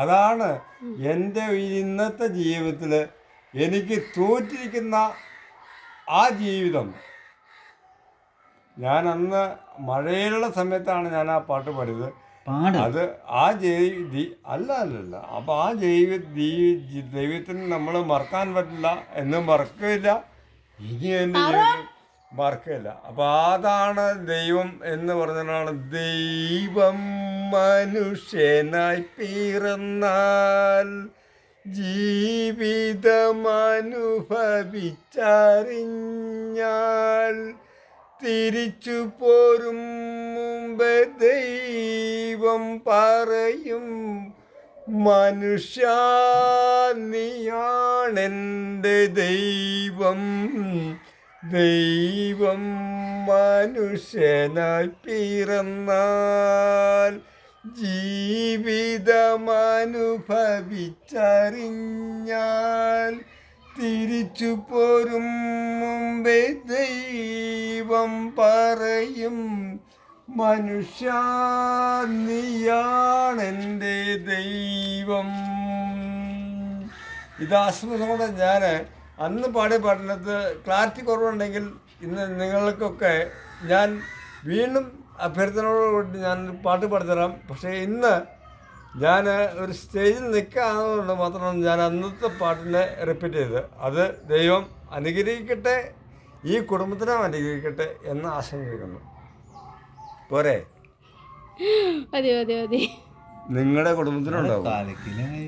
അതാണ് എൻ്റെ ഇന്നത്തെ ജീവിതത്തിൽ എനിക്ക് തോറ്റിരിക്കുന്ന ആ ജീവിതം. ഞാൻ അന്ന് മഴയിലുള്ള സമയത്താണ് ഞാൻ ആ പാട്ട് പാടിയത്. അത് ആ അല്ല അപ്പം ആ ദൈവത്തിന് നമ്മൾ മറക്കാൻ പറ്റില്ല, എന്നും മറക്കില്ല, ഇനി എൻ്റെ ജീവിതം മറക്കില്ല. അപ്പം അതാണ് ദൈവം എന്ന് പറഞ്ഞതാണ്. ദൈവം മനുഷ്യനായി പിറന്നാൽ ജീവിതമനുഭവിച്ചറിഞ്ഞാൽ തിരിച്ചു പോരും മുമ്പേ ദൈവം പറയും, മനുഷ്യ നീയാണെൻ്റെ ദൈവം. ദൈവം മനുഷ്യനായി പിറന്നാൽ ജീവിതമനുഭവിച്ചറിഞ്ഞാൽ തിരിച്ചു പോരും മുമ്പേ ദൈവം പറയും, മനുഷ്യ നീയാണെൻ്റെ ദൈവം. ഇത് ആശ്രമത്തോടെ ഞാൻ അന്ന് പാടിയ പാട്ടിനകത്ത് ക്ലാരിറ്റി കുറവുണ്ടെങ്കിൽ ഇന്ന് നിങ്ങൾക്കൊക്കെ ഞാൻ വീണ്ടും അഭ്യർത്ഥനയോടുകൂടി ഞാൻ പാട്ട് പാടിത്തരാം. പക്ഷേ ഇന്ന് ഞാൻ ഒരു സ്റ്റേജിൽ നിൽക്കാവുന്നതുകൊണ്ട് മാത്രമാണ് ഞാൻ അന്നത്തെ പാട്ടിനെ റിപ്പീറ്റ് ചെയ്തത്. അത് ദൈവം അനുഗ്രഹിക്കട്ടെ, ഈ കുടുംബത്തിനും അനുഗ്രഹിക്കട്ടെ എന്ന് ആശംസിക്കുന്നു. പോരെ? നിങ്ങളുടെ കുടുംബത്തിനുണ്ടാവും.